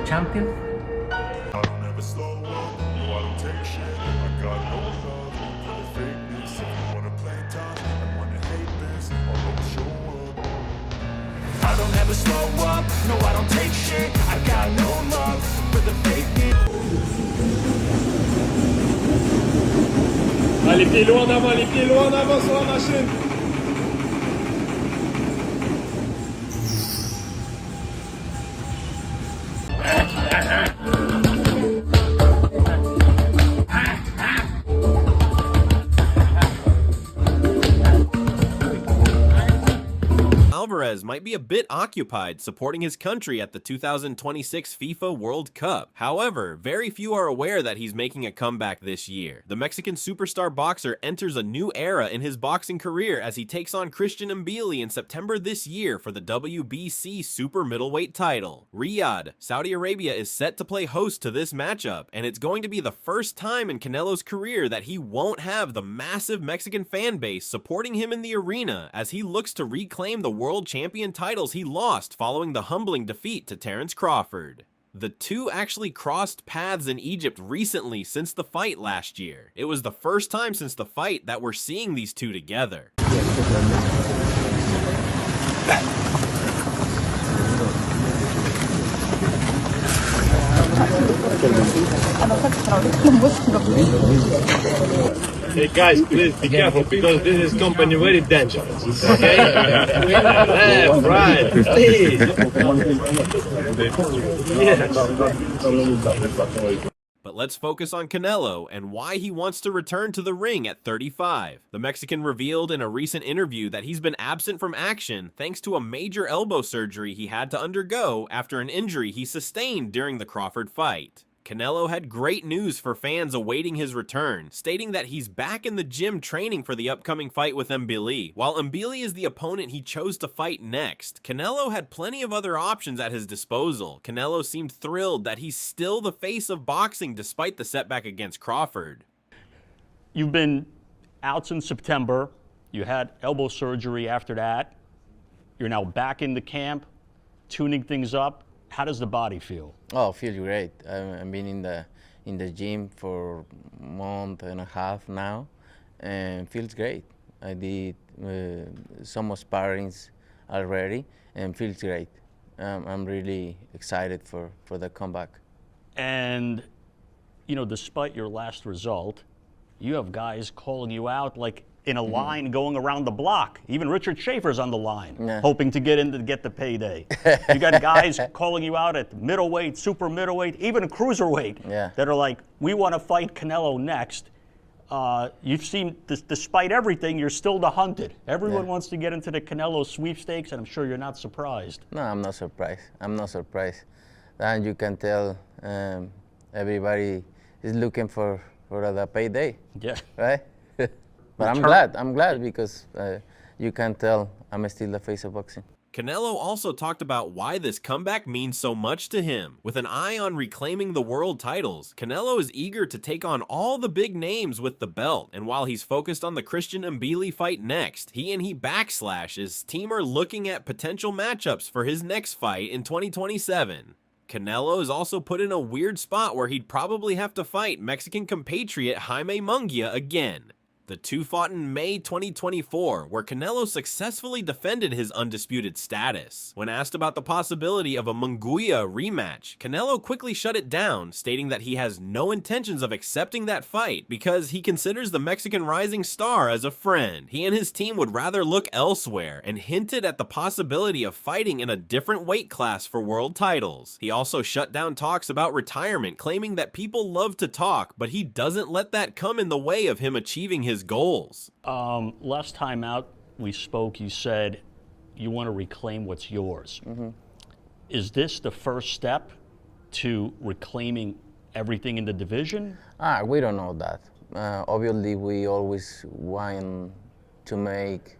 champion. I don't ever slow up, no I don't take shit. I got no love for the fakeness. If you wanna play tough and wanna hate this, I'll always show up. I don't ever slow up, no I don't take shit. I got no love for the fakeness. Ah, les pieds loin en avant sur la machine. Alvarez might be a bit occupied supporting his country at the 2026 FIFA World Cup. However, very few are aware that he's making a comeback this year. The Mexican superstar boxer enters a new era in his boxing career as he takes on Christian Mbilli in September this year for the WBC super middleweight title. Riyadh, Saudi Arabia is set to play host to this matchup, and it's going to be the first time in Canelo's career that he won't have the massive Mexican fan base supporting him in the arena as he looks to reclaim the world champion titles he lost following the humbling defeat to Terence Crawford. The two actually crossed paths in Egypt recently since the fight last year. It was the first time since the fight that we're seeing these two together. Hey guys, please be careful because this is company very dangerous. Okay? Left, right, please. Yes. But let's focus on Canelo and why he wants to return to the ring at 35. The Mexican revealed in a recent interview that he's been absent from action thanks to a major elbow surgery he had to undergo after an injury he sustained during the Crawford fight. Canelo had great news for fans awaiting his return, stating that he's back in the gym training for the upcoming fight with Mbilli. While Mbilli is the opponent he chose to fight next, Canelo had plenty of other options at his disposal. Canelo seemed thrilled that he's still the face of boxing despite the setback against Crawford. You've been out since September. You had elbow surgery after that. You're now back in the camp, tuning things up. How does the body feel? Oh, feels great. I've been in the gym for a month and a half now, and feels great. I did some sparrings already, and feels great. I'm really excited for the comeback. And, you know, despite your last result, you have guys calling you out like in a line going around the block. Even Richard Schaefer's on the line, hoping to get in to get the payday. You got guys calling you out at middleweight, super middleweight, even cruiserweight, that are like, we want to fight Canelo next. You've seen, despite everything, you're still the hunted. Everyone wants to get into the Canelo sweepstakes, and I'm sure you're not surprised. No, I'm not surprised. I'm not surprised. And you can tell everybody is looking for the payday, right? But I'm glad because you can tell I'm still the face of boxing. Canelo also talked about why this comeback means so much to him. With an eye on reclaiming the world titles, Canelo is eager to take on all the big names with the belt, and while he's focused on the Christian Mbilli fight next, he Backslash, his team are looking at potential matchups for his next fight in 2027. Canelo is also put in a weird spot where he'd probably have to fight Mexican compatriot Jaime Munguia again. The two fought in May 2024, where Canelo successfully defended his undisputed status. When asked about the possibility of a Munguia rematch, Canelo quickly shut it down, stating that he has no intentions of accepting that fight because he considers the Mexican rising star as a friend. He and his team would rather look elsewhere, and hinted at the possibility of fighting in a different weight class for world titles. He also shut down talks about retirement, claiming that people love to talk, but he doesn't let that come in the way of him achieving his goals. Last time out we spoke, you said you want to reclaim what's yours. Is this the first step to reclaiming everything in the division? We don't know that. Obviously, we always want to make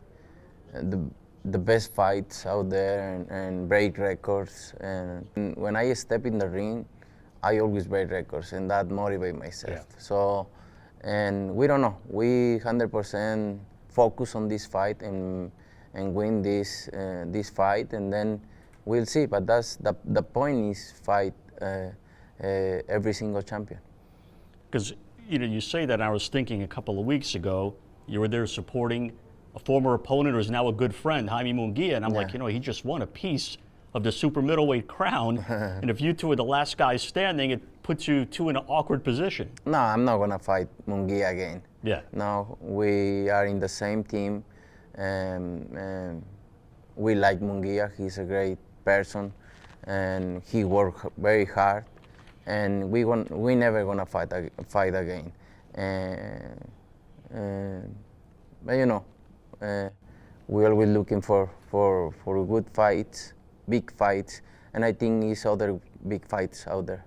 the best fights out there and break records. And when I step in the ring, I always break records, and that motivates myself. So. And we don't know. We 100% focus on this fight and win this fight, and then we'll see. But that's the point is fight every single champion. Because you say that, and I was thinking a couple of weeks ago, you were there supporting a former opponent who is now a good friend, Jaime Munguia, and I'm like, he just won a piece of the super middleweight crown, and if you two are the last guys standing, it puts you two in an awkward position. No, I'm not gonna fight Munguia again. Yeah. No, we are in the same team, and we like Munguia. He's a great person, and he worked very hard, and we never gonna fight again. But we're always looking for good fights, big fights, and I think there's other big fights out there.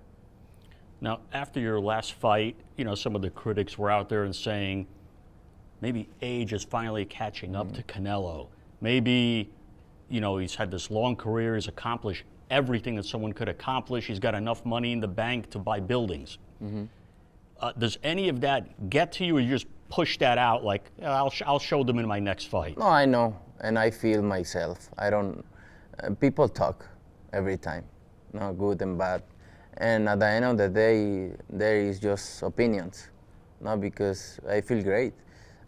Now, after your last fight, some of the critics were out there and saying, maybe age is finally catching up to Canelo. Maybe, he's had this long career, he's accomplished everything that someone could accomplish, he's got enough money in the bank to buy buildings. Does any of that get to you, or you just push that out like, I'll show them in my next fight? No, I know, and I feel myself. I don't, people talk every time, good and bad. And at the end of the day, there is just opinions, because I feel great.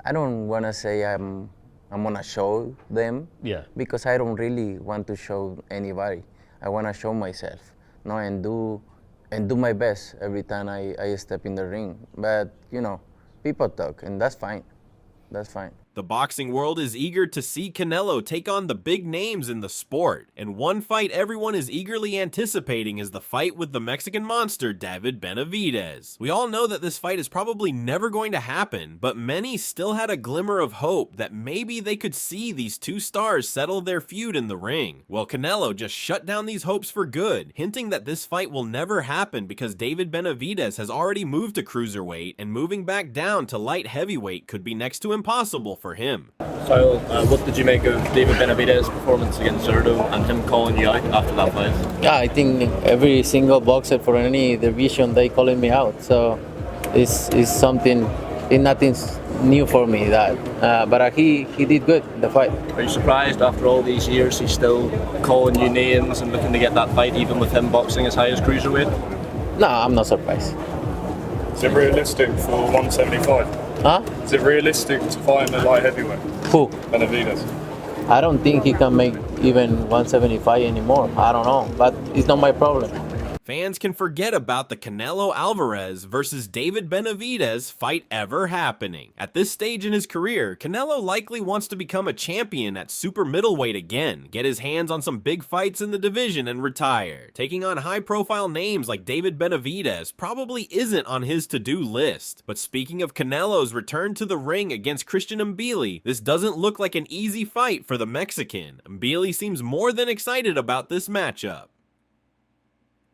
I don't want to say I'm gonna show them, because I don't really want to show anybody. I want to show myself, and do my best every time I step in the ring. But people talk, and that's fine. That's fine. The boxing world is eager to see Canelo take on the big names in the sport, and one fight everyone is eagerly anticipating is the fight with the Mexican monster David Benavidez. We all know that this fight is probably never going to happen, but many still had a glimmer of hope that maybe they could see these two stars settle their feud in the ring. Well, Canelo just shut down these hopes for good, hinting that this fight will never happen because David Benavidez has already moved to cruiserweight, and moving back down to light heavyweight could be next to impossible for him. So, what did you make of David Benavidez's performance against Zurdo and him calling you out after that fight? Yeah, I think every single boxer for any division, they calling me out. So it's nothing's new for me but he did good in the fight. Are you surprised after all these years he's still calling you names and looking to get that fight, even with him boxing as high as cruiserweight? No, I'm not surprised. Is it realistic for 175? Huh? Is it realistic to fight him at light heavyweight? Who? Benavidez. I don't think he can make even 175 anymore. I don't know, but it's not my problem. Fans can forget about the Canelo Alvarez versus David Benavidez fight ever happening. At this stage in his career, Canelo likely wants to become a champion at super middleweight again, get his hands on some big fights in the division and retire. Taking on high-profile names like David Benavidez probably isn't on his to-do list. But speaking of Canelo's return to the ring against Christian Mbilli, this doesn't look like an easy fight for the Mexican. Mbilli seems more than excited about this matchup.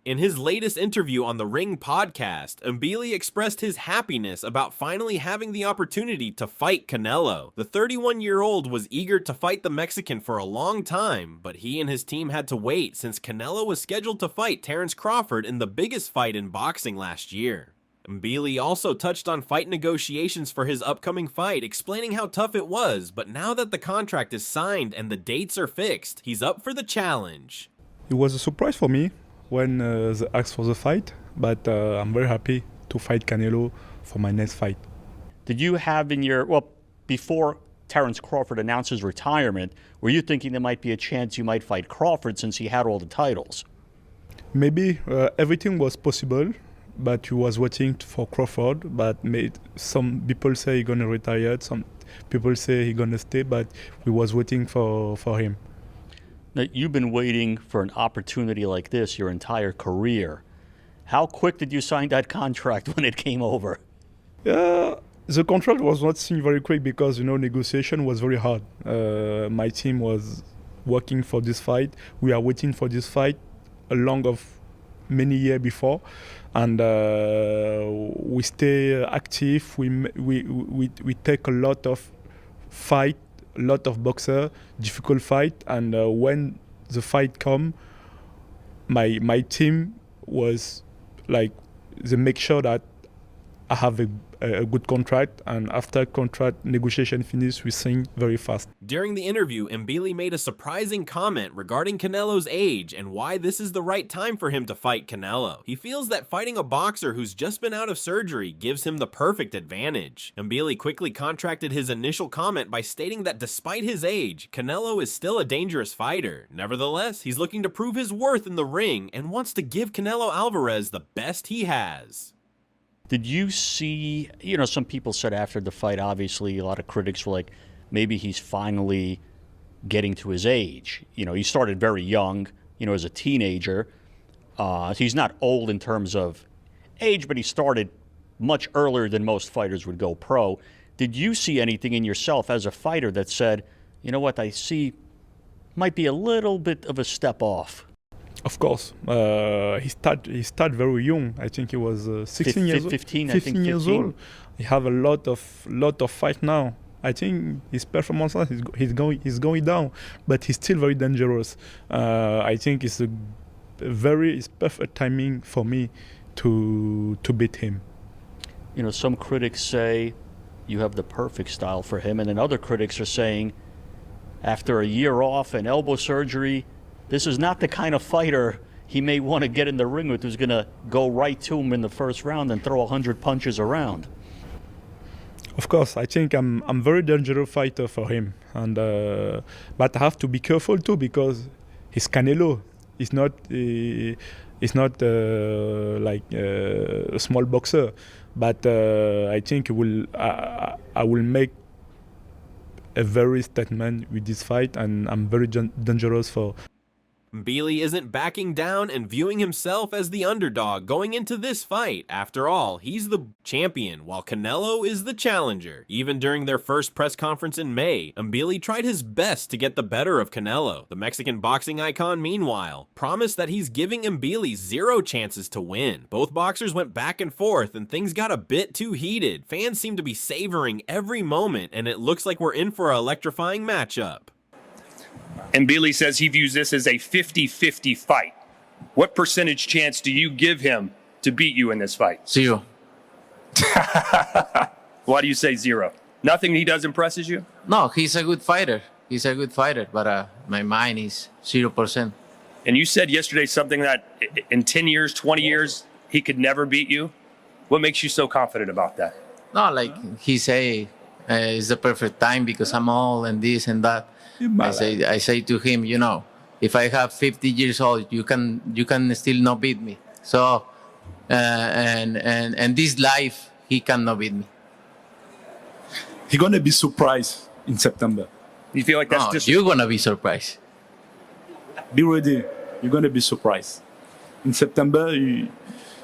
In his latest interview on the Ring podcast, Mbilli expressed his happiness about finally having the opportunity to fight Canelo. The 31-year-old was eager to fight the Mexican for a long time, but he and his team had to wait since Canelo was scheduled to fight Terence Crawford in the biggest fight in boxing last year. Mbilli also touched on fight negotiations for his upcoming fight, explaining how tough it was, but now that the contract is signed and the dates are fixed, he's up for the challenge. It was a surprise for me when they asked for the fight, but I'm very happy to fight Canelo for my next fight. Did you have before Terence Crawford announced his retirement, were you thinking there might be a chance you might fight Crawford since he had all the titles? Maybe everything was possible, but he was waiting for Crawford, but some people say he's going to retire, some people say he's going to stay, but we was waiting for him. Now, you've been waiting for an opportunity like this your entire career. How quick did you sign that contract when it came over? The contract was not seen very quick because, negotiation was very hard. My team was working for this fight. We are waiting for this fight along of many years before, and we stay active. We take a lot of fight, a lot of boxer, difficult fight, and when the fight come, my team was like, they make sure that I have a good contract, and after contract negotiation finish, we signed very fast. During the interview, Mbilli made a surprising comment regarding Canelo's age and why this is the right time for him to fight Canelo. He feels that fighting a boxer who's just been out of surgery gives him the perfect advantage. Mbilli quickly contracted his initial comment by stating that despite his age, Canelo is still a dangerous fighter. Nevertheless, he's looking to prove his worth in the ring and wants to give Canelo Alvarez the best he has. Did you see, some people said after the fight, obviously, a lot of critics were like, maybe he's finally getting to his age. He started very young, as a teenager. He's not old in terms of age, but he started much earlier than most fighters would go pro. Did you see anything in yourself as a fighter that said, you know what, I see might be a little bit of a step off? Of course, he started very young. I think he was 16 years old. 15 years old. He have a lot of fight now. I think his performance he's going down, but he's still very dangerous. I think it's it's perfect timing for me to beat him. Some critics say you have the perfect style for him, and then other critics are saying after a year off and elbow surgery, this is not the kind of fighter he may want to get in the ring with, who's going to go right to him in the first round and throw 100 punches around. Of course, I think I'm very dangerous fighter for him, and but I have to be careful too because he's Canelo. He's not like a small boxer, but I think I will make a very statement with this fight, and I'm very dangerous for. Mbilli isn't backing down and viewing himself as the underdog going into this fight. After all, he's the champion, while Canelo is the challenger. Even during their first press conference in May, Mbilli tried his best to get the better of Canelo. The Mexican boxing icon, meanwhile, promised that he's giving Mbilli 0 chances to win. Both boxers went back and forth, and things got a bit too heated. Fans seem to be savoring every moment, and it looks like we're in for an electrifying matchup. Mbilli says he views this as a 50-50 fight. What percentage chance do you give him to beat you in this fight? 0. Why do you say 0? Nothing he does impresses you? No, he's a good fighter. But my mind is 0%. And you said yesterday something that in 10 years, 20 years, he could never beat you. What makes you so confident about that? No, like he say, it's the perfect time because I'm old and this and that. I say to him, if I have 50 years old, you can still not beat me. So, and this life, he cannot beat me. He's gonna be surprised in September. You feel like that's just you're gonna be surprised. Be ready. You're gonna be surprised. In September,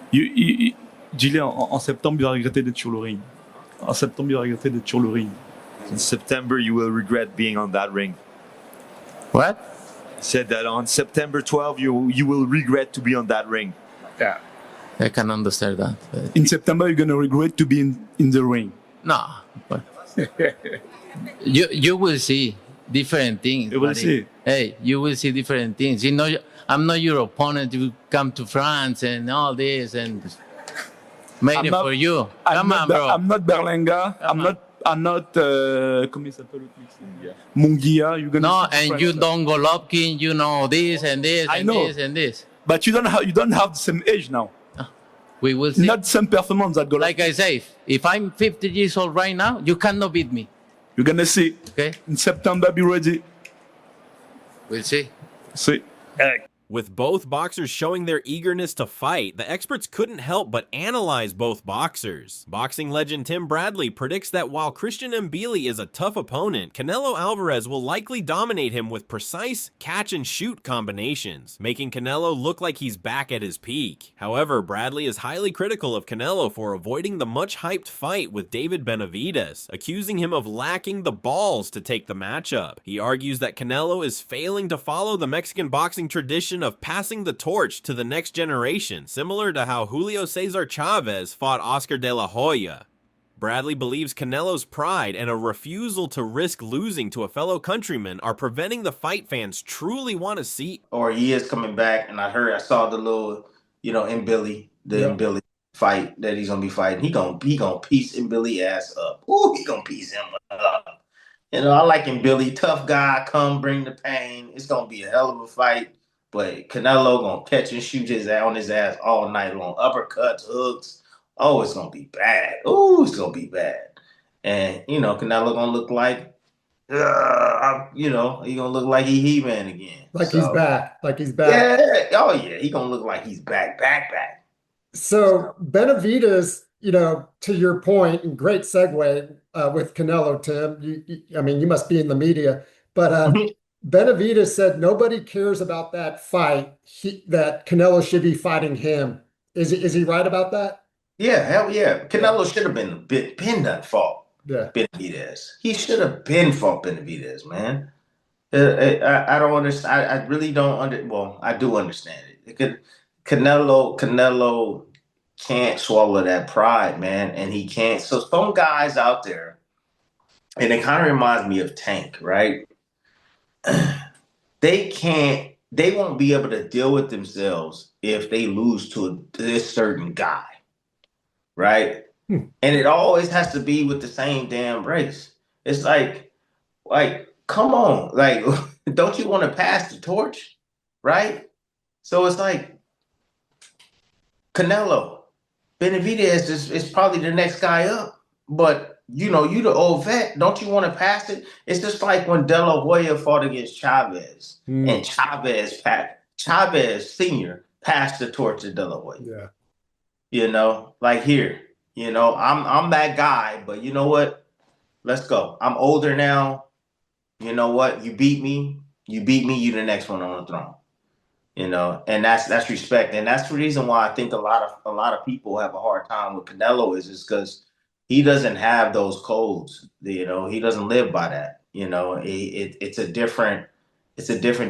dis-le, en septembre, il va regretter d'être sur le ring. En septembre, il va regretter d'être sur le ring. In September, you will regret being on that ring. What? Said that on September 12, you will regret to be on that ring. Yeah. I can understand that. In September, you're gonna regret to be in the ring. No, but you will see different things. You will see. Hey, you will see different things. I'm not your opponent. You come to France and all this and made it for you. Come on, bro. I'm not Berlanga. I'm not. Comment il s'appelle l'autre mec? Munguia. You're gonna. No, and you don't go Golovkin. This and this I and know. this and this. But you don't have the same age now. We will see. Not the same performance that Golovkin. Like I say, if I'm 50 years old right now, you cannot beat me. You're gonna see. Okay. In September, be ready. We'll see. See. With both boxers showing their eagerness to fight, the experts couldn't help but analyze both boxers. Boxing legend Tim Bradley predicts that while Christian Mbilli is a tough opponent, Canelo Alvarez will likely dominate him with precise catch-and-shoot combinations, making Canelo look like he's back at his peak. However, Bradley is highly critical of Canelo for avoiding the much-hyped fight with David Benavidez, accusing him of lacking the balls to take the matchup. He argues that Canelo is failing to follow the Mexican boxing tradition of passing the torch to the next generation, similar to how Julio Cesar Chavez fought Oscar de la Hoya. Bradley believes Canelo's pride and a refusal to risk losing to a fellow countryman are preventing the fight fans truly want to see. Or he is coming back, and I saw the little, Mbilli, Mbilli. fight that he's gonna be fighting. He gonna piece Mbilli ass up. Ooh, he gonna piece him up. You know, I like Mbilli, tough guy, come bring the pain. It's gonna be a hell of a fight. But Canelo gonna catch and shoot on his ass all night long. Uppercuts, hooks. Oh, it's gonna be bad. Ooh, it's gonna be bad. And you know, Canelo gonna look like, he gonna look like He-Man again. Like he's back. Like he's back. Yeah. Oh yeah, he gonna look like he's back. So Benavidez, to your point, and great segue with Canelo, Tim. You must be in the media, but Benavidez said nobody cares about that fight. That Canelo should be fighting him. Is he right about that? Yeah, hell yeah. Canelo should have been done fought Benavidez. He should have been fought Benavidez, man. I don't understand. I really don't Well, I do understand it. Canelo can't swallow that pride, man, and he can't. So some guys out there, and it kind of reminds me of Tank, right? They won't be able to deal with themselves if they lose to this certain guy, right? And it always has to be with the same damn race. It's like, come on, like, don't you want to pass the torch, right? So it's like, Canelo, Benavidez is probably the next guy up, but you the old vet. Don't you want to pass it? It's just like when De La Hoya fought against Chavez, and Chavez Senior passed the torch to De La Hoya. Yeah, like here, I'm that guy, but you know what? Let's go. I'm older now. You know what? You beat me. You the next one on the throne. And that's respect, and that's the reason why I think a lot of people have a hard time with Canelo is because he doesn't have those codes. He doesn't live by that. It's a different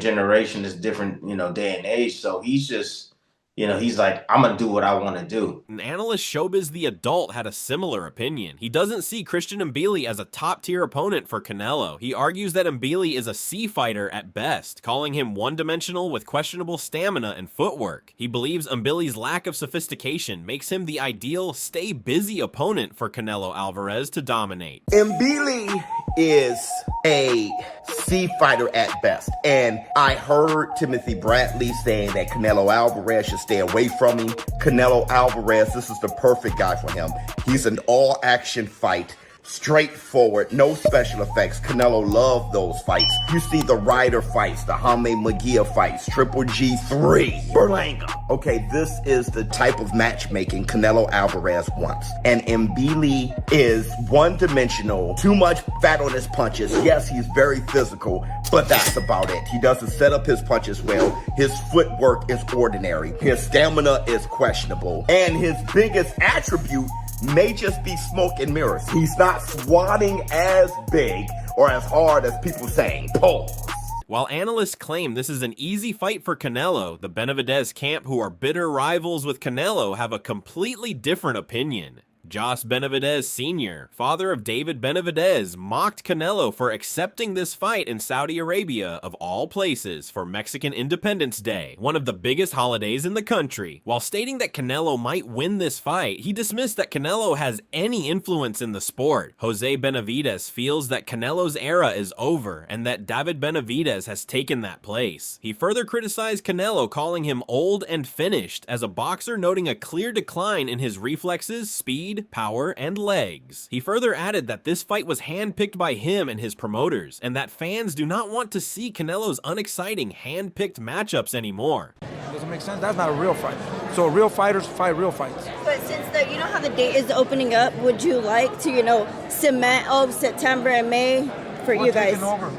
generation. It's a different day and age. So he's just he's like, I'm gonna do what I want to do. An analyst Showbiz the Adult had a similar opinion. He doesn't see Christian Mbilli as a top-tier opponent for Canelo. He argues that Mbilli is a C fighter at best, calling him one-dimensional with questionable stamina and footwork. He believes Mbilli's lack of sophistication makes him the ideal stay-busy opponent for Canelo Alvarez to dominate. Mbilli is a C fighter at best, and I heard Timothy Bradley saying that Canelo Alvarez should stay away from him. Canelo Alvarez, this is the perfect guy for him. He's an all-action fight, straightforward, no special effects. Canelo loved those fights. You see the Ryder fights, the Jaime Munguia fights, Triple G3, Berlanga. Okay, this is the type of matchmaking Canelo Alvarez wants. And Mbilli is one-dimensional, too much fat on his punches. Yes, he's very physical, but that's about it. He doesn't set up his punches well. His footwork is ordinary. His stamina is questionable. And his biggest attribute may just be smoke and mirrors. He's not swatting as big or as hard as people saying. Pause. While analysts claim this is an easy fight for Canelo, the Benavidez camp, who are bitter rivals with Canelo, have a completely different opinion. Jos Benavidez Sr., father of David Benavidez, mocked Canelo for accepting this fight in Saudi Arabia, of all places, for Mexican Independence Day, one of the biggest holidays in the country. While stating that Canelo might win this fight, he dismissed that Canelo has any influence in the sport. Jose Benavidez feels that Canelo's era is over and that David Benavidez has taken that place. He further criticized Canelo, calling him old and finished as a boxer, noting a clear decline in his reflexes, speed, power, and legs. He further added that this fight was handpicked by him and his promoters, and that fans do not want to see Canelo's unexciting handpicked matchups anymore. Doesn't make sense. That's not a real fight. So real fighters fight real fights. But since how the date is opening up, would you like to, cement September and May for you guys? Taking over.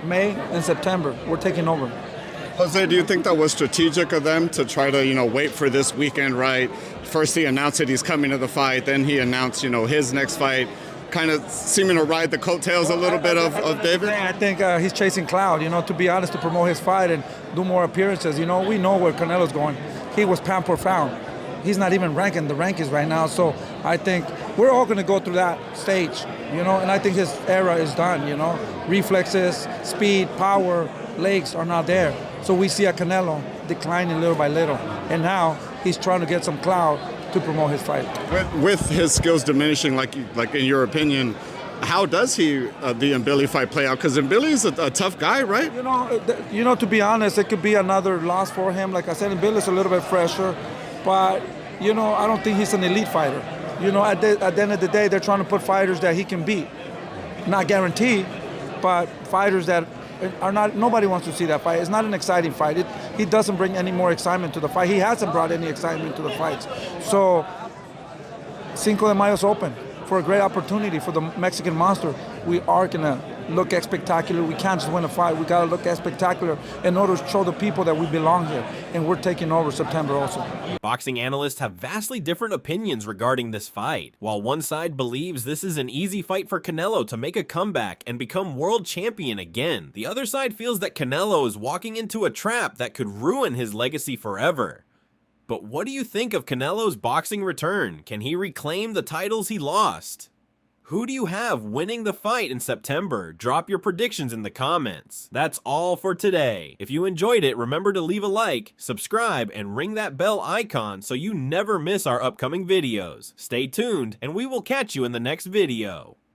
May and September, we're taking over. Jose, do you think that was strategic of them to try to, wait for this weekend, right? First he announced that he's coming to the fight, then he announced, his next fight, kind of seeming to ride the coattails a little bit of David? I think he's chasing cloud, to be honest, to promote his fight and do more appearances. We know where Canelo's going. He was pound per pound. He's not even ranking the rankings right now, so I think we're all going to go through that stage, and I think his era is done, Reflexes, speed, power, legs are not there. So we see a Canelo declining little by little, and now he's trying to get some clout to promote his fight. With his skills diminishing, like in your opinion, how does the Mbilli fight play out? Because Mbilli is a tough guy, right? You know, to be honest, it could be another loss for him. Like I said, Mbilli is a little bit fresher, but you know, I don't think he's an elite fighter. You know, at the end of the day, they're trying to put fighters that he can beat. Not guaranteed, but fighters that are not. Nobody wants to see that fight. It's not an exciting fight. He doesn't bring any more excitement to the fight. He hasn't brought any excitement to the fights. So, Cinco de Mayo is open for a great opportunity for the Mexican Monster. We are gonna look spectacular. We can't just win a fight. We gotta look spectacular in order to show the people that we belong here. And we're taking over September also. Boxing analysts have vastly different opinions regarding this fight. While one side believes this is an easy fight for Canelo to make a comeback and become world champion again, the other side feels that Canelo is walking into a trap that could ruin his legacy forever. But what do you think of Canelo's boxing return? Can he reclaim the titles he lost? Who do you have winning the fight in September? Drop your predictions in the comments. That's all for today. If you enjoyed it, remember to leave a like, subscribe, and ring that bell icon so you never miss our upcoming videos. Stay tuned, and we will catch you in the next video.